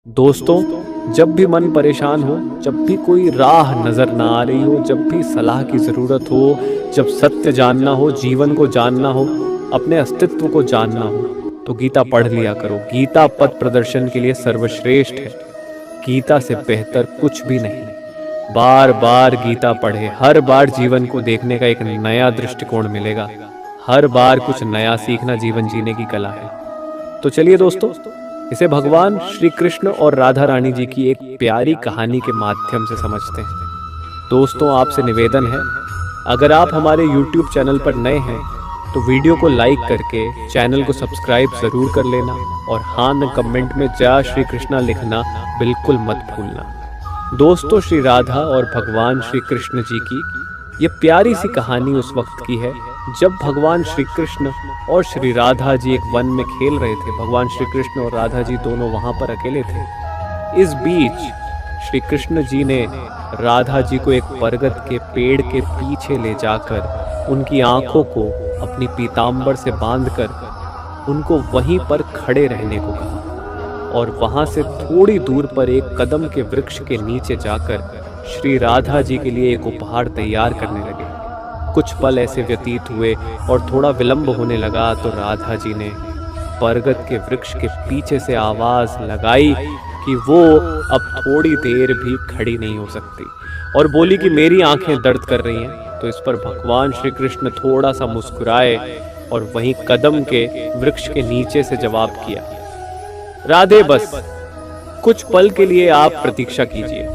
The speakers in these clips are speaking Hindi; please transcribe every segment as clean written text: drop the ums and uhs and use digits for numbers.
दोस्तों, जब भी मन परेशान हो, जब भी कोई राह नज़र ना आ रही हो, जब भी सलाह की ज़रूरत हो, जब सत्य जानना हो, जीवन को जानना हो, अपने अस्तित्व को जानना हो, तो गीता पढ़ लिया करो। गीता पथ प्रदर्शन के लिए सर्वश्रेष्ठ है। गीता से बेहतर कुछ भी नहीं। बार बार गीता पढ़े, हर बार जीवन को देखने का एक नया दृष्टिकोण मिलेगा। हर बार कुछ नया सीखना जीवन जीने की कला है। तो चलिए दोस्तों, इसे भगवान श्री कृष्ण और राधा रानी जी की एक प्यारी कहानी के माध्यम से समझते हैं। दोस्तों, आपसे निवेदन है, अगर आप हमारे YouTube चैनल पर नए हैं तो वीडियो को लाइक करके चैनल को सब्सक्राइब ज़रूर कर लेना और हाँ न कमेंट में जय श्री कृष्णा लिखना बिल्कुल मत भूलना। दोस्तों, श्री राधा और भगवान श्री कृष्ण जी की ये प्यारी सी कहानी उस वक्त की है जब भगवान श्री कृष्ण और श्री राधा जी एक वन में खेल रहे थे। भगवान श्री कृष्ण और राधा जी दोनों वहां पर अकेले थे। इस बीच श्री कृष्ण जी ने राधा जी को एक बरगद के पेड़ के पीछे ले जाकर उनकी आंखों को अपनी पीतांबर से बांधकर उनको वहीं पर खड़े रहने को कहा और वहां से थोड़ी दूर पर एक कदम के वृक्ष के नीचे जाकर श्री राधा जी के लिए एक उपहार तैयार करने लगे। कुछ पल ऐसे व्यतीत हुए और थोड़ा विलंब होने लगा तो राधा जी ने बरगद के वृक्ष के पीछे से आवाज लगाई कि वो अब थोड़ी देर भी खड़ी नहीं हो सकती और बोली कि मेरी आंखें दर्द कर रही हैं। तो इस पर भगवान श्री कृष्ण थोड़ा सा मुस्कुराए और वहीं कदम के वृक्ष के नीचे से जवाब किया, राधे बस कुछ पल के लिए आप प्रतीक्षा कीजिए।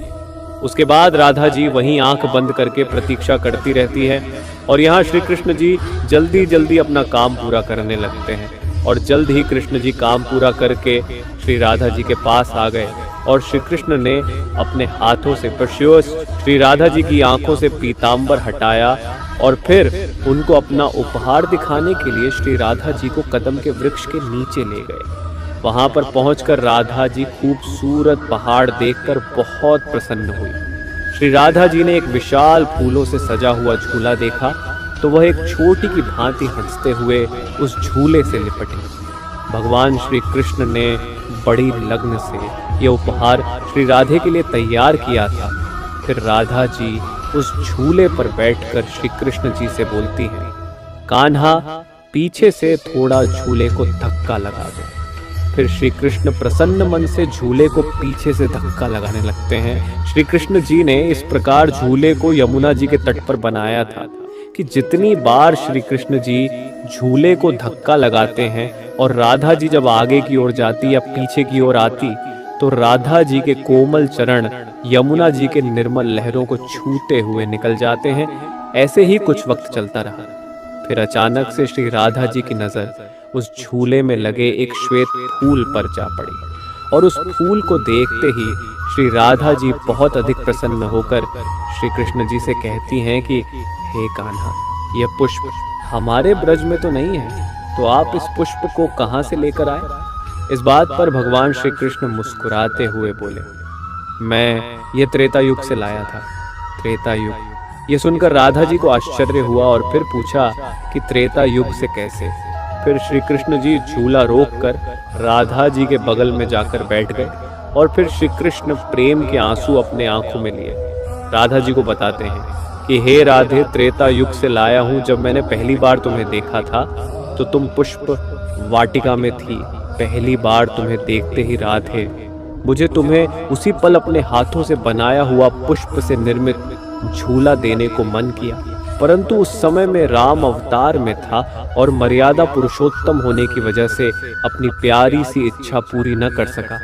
उसके बाद राधा जी वहीं आंख बंद करके प्रतीक्षा करती रहती है और यहाँ श्री कृष्ण जी जल्दी जल्दी अपना काम पूरा करने लगते हैं और जल्द ही कृष्ण जी काम पूरा करके श्री राधा जी के पास आ गए और श्री कृष्ण ने अपने हाथों से प्रश्योस श्री राधा जी की आंखों से पीतांबर हटाया और फिर उनको अपना उपहार दिखाने के लिए श्री राधा जी को कदम के वृक्ष के नीचे ले गए। वहां पर पहुंचकर राधा जी खूबसूरत पहाड़ देखकर बहुत प्रसन्न हुई। श्री राधा जी ने एक विशाल फूलों से सजा हुआ झूला देखा तो वह एक छोटी की भांति हंसते हुए उस झूले से लिपटे। भगवान श्री कृष्ण ने बड़ी लगन से यह उपहार श्री राधे के लिए तैयार किया था। फिर राधा जी उस झूले पर बैठकर श्री कृष्ण जी से बोलती हैं, कान्हा पीछे से थोड़ा झूले को धक्का लगा दो। फिर श्री कृष्ण प्रसन्न मन से झूले को पीछे से धक्का लगाने लगते हैं। श्री कृष्ण जी ने इस प्रकार झूले को यमुना जी के तट पर बनाया था कि जितनी बार श्री कृष्ण जी झूले को धक्का लगाते हैं और राधा जी जब आगे की ओर जाती या पीछे की ओर आती तो राधा जी के कोमल चरण यमुना जी के निर्मल लहरों को छूते हुए निकल जाते हैं। ऐसे ही कुछ वक्त चलता रहा। फिर अचानक से श्री राधा जी की नजर उस झूले में लगे एक श्वेत फूल पर जा पड़ी और उस फूल को देखते ही श्री राधा जी बहुत अधिक प्रसन्न होकर श्री कृष्ण जी से कहती हैं कि हे कान्हा, यह पुष्प हमारे ब्रज में तो नहीं है, तो आप इस पुष्प को कहाँ से लेकर आए? इस बात पर भगवान श्री कृष्ण मुस्कुराते हुए बोले, मैं ये त्रेता युग से लाया था। त्रेता युग? ये सुनकर राधा जी को आश्चर्य हुआ और फिर पूछा कि त्रेता युग से कैसे? फिर श्री कृष्ण जी झूला रोककर राधा जी के बगल में जाकर बैठ गए और फिर श्री कृष्ण प्रेम के आंसू अपने आंखों में लिए राधा जी को बताते हैं कि हे राधे, त्रेता युग से लाया हूँ। जब मैंने पहली बार तुम्हें देखा था तो तुम पुष्प वाटिका में थी। पहली बार तुम्हें देखते ही राधे, मुझे तुम्हें उसी पल अपने हाथों से बनाया हुआ पुष्प से निर्मित झूला देने को मन किया, परंतु उस समय में राम अवतार में था और मर्यादा पुरुषोत्तम होने की वजह से अपनी प्यारी सी इच्छा पूरी न कर सका।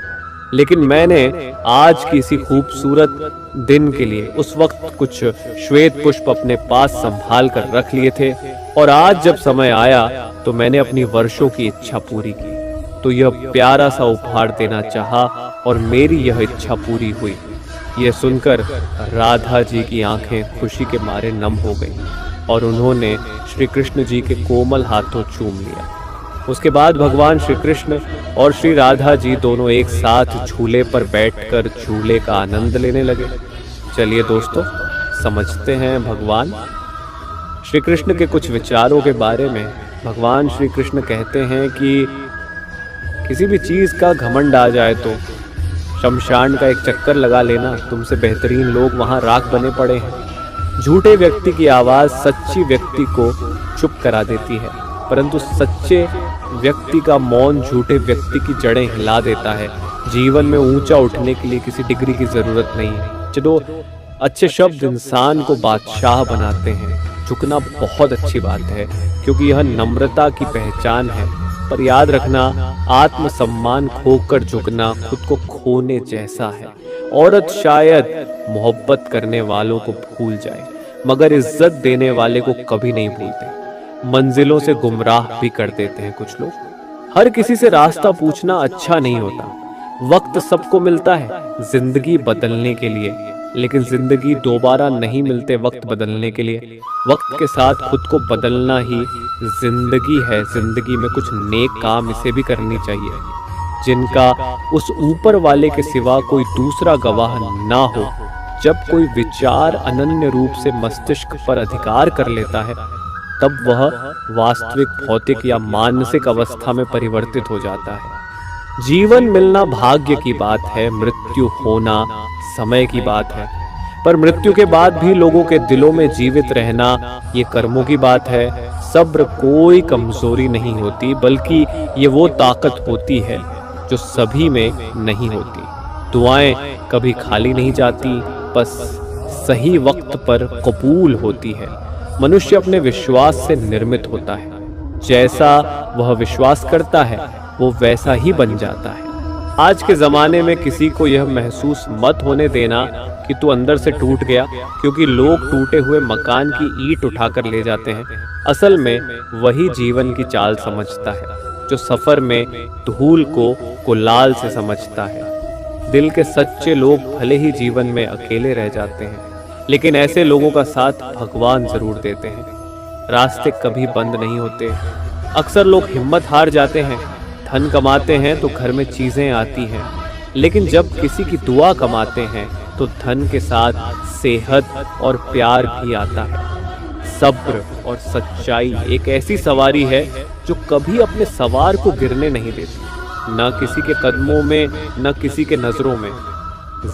लेकिन मैंने आज की इसी खूबसूरत दिन के लिए उस वक्त कुछ श्वेत पुष्प अपने पास संभाल कर रख लिए थे और आज जब समय आया तो मैंने अपनी वर्षों की इच्छा पूरी की, तो यह प्यारा सा उपहार देना चाहा और मेरी यह इच्छा पूरी हुई। यह सुनकर राधा जी की आंखें खुशी के मारे नम हो गईं और उन्होंने श्री कृष्ण जी के कोमल हाथों चूम लिया। उसके बाद भगवान श्री कृष्ण और श्री राधा जी दोनों एक साथ झूले पर बैठकर झूले का आनंद लेने लगे। चलिए दोस्तों, समझते हैं भगवान श्री कृष्ण के कुछ विचारों के बारे में। भगवान श्री कृष्ण कहते हैं कि किसी भी चीज़ का घमंड आ जाए तो शमशान का एक चक्कर लगा लेना, तुमसे बेहतरीन लोग वहां राख बने पड़े हैं। झूठे व्यक्ति की आवाज सच्ची व्यक्ति को चुप करा देती है, परंतु सच्चे व्यक्ति का मौन झूठे व्यक्ति की जड़ें हिला देता है। जीवन में ऊंचा उठने के लिए किसी डिग्री की जरूरत नहीं है। चलो, अच्छे शब्द इंसान को बादशाह बनाते हैं। झुकना बहुत अच्छी बात है, क्योंकि यह नम्रता की पहचान है। पर याद रखना, आत्मसम्मान खोकर झुकना खुद को खोने जैसा है। औरत शायद मोहब्बत करने वालों को भूल जाए, मगर इज्जत देने वाले को कभी नहीं भूलते। मंजिलों से गुमराह भी कर देते हैं कुछ लोग। हर किसी से रास्ता पूछना अच्छा नहीं होता। वक्त सबको मिलता है जिंदगी बदलने के लिए, लेकिन जिंदगी दोबारा नहीं मिलते वक्त बदलने के लिए। वक्त के साथ खुद को बदलना ही जिंदगी है। जिंदगी में कुछ नेक काम इसे भी करनी चाहिए, जिनका उस ऊपर वाले के सिवा कोई दूसरा गवाह ना हो। जब कोई विचार अनन्य रूप से मस्तिष्क पर अधिकार कर लेता है, तब वह वास्तविक भौतिक या मानसिक अवस्था में परिवर्तित हो जाता है। जीवन मिलना भाग्य की बात है, मृत्यु होना समय की बात है। पर मृत्यु के बाद भी लोगों के दिलों में जीवित रहना ये कर्मों की बात है। सब्र कोई कमजोरी नहीं होती, बल्कि ये वो ताकत होती है जो सभी में नहीं होती। दुआएं कभी खाली नहीं जाती, बस सही वक्त पर कबूल होती है। मनुष्य अपने विश्वास से निर्मित होता है। जैसा वह विश्वास करता है, वो वैसा ही बन जाता है। आज के ज़माने में किसी को यह महसूस मत होने देना कि तू अंदर से टूट गया, क्योंकि लोग टूटे हुए मकान की ईंट उठाकर ले जाते हैं। असल में वही जीवन की चाल समझता है, जो सफ़र में धूल को गुलाल से समझता है। दिल के सच्चे लोग भले ही जीवन में अकेले रह जाते हैं, लेकिन ऐसे लोगों का साथ भगवान जरूर देते हैं। रास्ते कभी बंद नहीं होते। अक्सर लोग हिम्मत हार जाते हैं। धन कमाते हैं तो घर में चीजें आती हैं, लेकिन जब किसी की दुआ कमाते हैं तो धन के साथ सेहत और प्यार भी आता है। सब्र और सच्चाई एक ऐसी सवारी है जो कभी अपने सवार को गिरने नहीं देती, न किसी के कदमों में न किसी के नजरों में।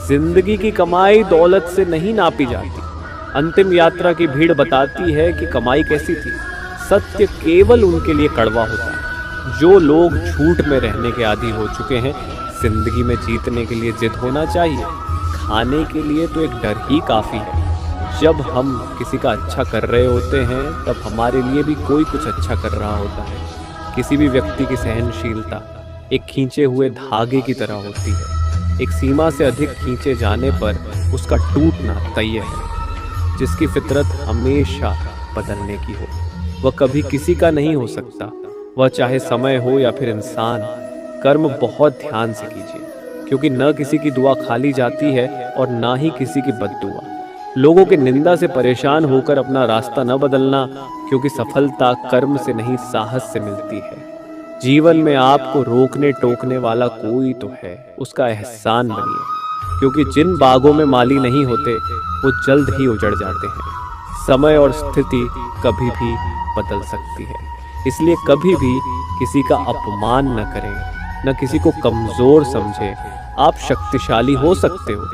जिंदगी की कमाई दौलत से नहीं नापी जाती। अंतिम यात्रा की भीड़ बताती है कि कमाई कैसी थी। सत्य केवल उनके लिए कड़वा होता है जो लोग झूठ में रहने के आदी हो चुके हैं। जिंदगी में जीतने के लिए जिद होना चाहिए, खाने के लिए तो एक डर ही काफ़ी है। जब हम किसी का अच्छा कर रहे होते हैं, तब हमारे लिए भी कोई कुछ अच्छा कर रहा होता है। किसी भी व्यक्ति की सहनशीलता एक खींचे हुए धागे की तरह होती है। एक सीमा से अधिक खींचे जाने पर उसका टूटना तय है। जिसकी फितरत हमेशा बदलने की हो, वह कभी किसी का नहीं हो सकता, वह चाहे समय हो या फिर इंसान। कर्म बहुत ध्यान से कीजिए, क्योंकि न किसी की दुआ खाली जाती है और ना ही किसी की बद्दुआ। लोगों के निंदा से परेशान होकर अपना रास्ता न बदलना, क्योंकि सफलता कर्म से नहीं साहस से मिलती है। जीवन में आपको रोकने टोकने वाला कोई तो है, उसका एहसान बनिए, क्योंकि जिन बागों में माली नहीं होते वो जल्द ही उजड़ जाते हैं। समय और स्थिति कभी भी बदल सकती है, इसलिए कभी भी किसी का अपमान न करें, न किसी को कमजोर समझें। आप शक्तिशाली हो सकते हो,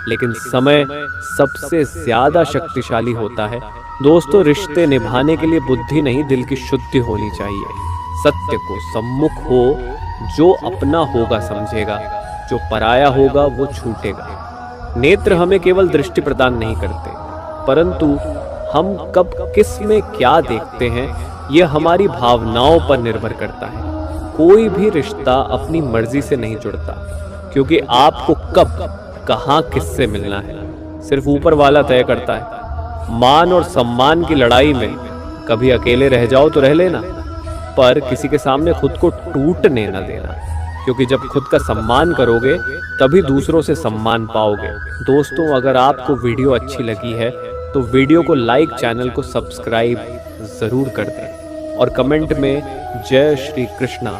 लेकिन समय सबसे ज्यादा शक्तिशाली होता है। दोस्तों, रिश्ते निभाने के लिए बुद्धि नहीं, दिल की शुद्धि होनी चाहिए। सत्य को सम्मुख हो, जो अपना होगा समझेगा, जो पराया होगा वो छूटेगा। नेत्र हमें केवल दृष्टि प्रदान नहीं करते, परंतु हम कब किस में क्या देखते हैं यह हमारी भावनाओं पर निर्भर करता है। कोई भी रिश्ता अपनी मर्जी से नहीं जुड़ता, क्योंकि आपको कब कहाँ किससे मिलना है सिर्फ ऊपर वाला तय करता है। मान और सम्मान की लड़ाई में कभी अकेले रह जाओ तो रह लेना, पर किसी के सामने खुद को टूटने न देना, क्योंकि जब खुद का सम्मान करोगे तभी दूसरों से सम्मान पाओगे। दोस्तों, अगर आपको वीडियो अच्छी लगी है तो वीडियो को लाइक, चैनल को सब्सक्राइब ज़रूर कर दें और कमेंट में जय श्री कृष्णा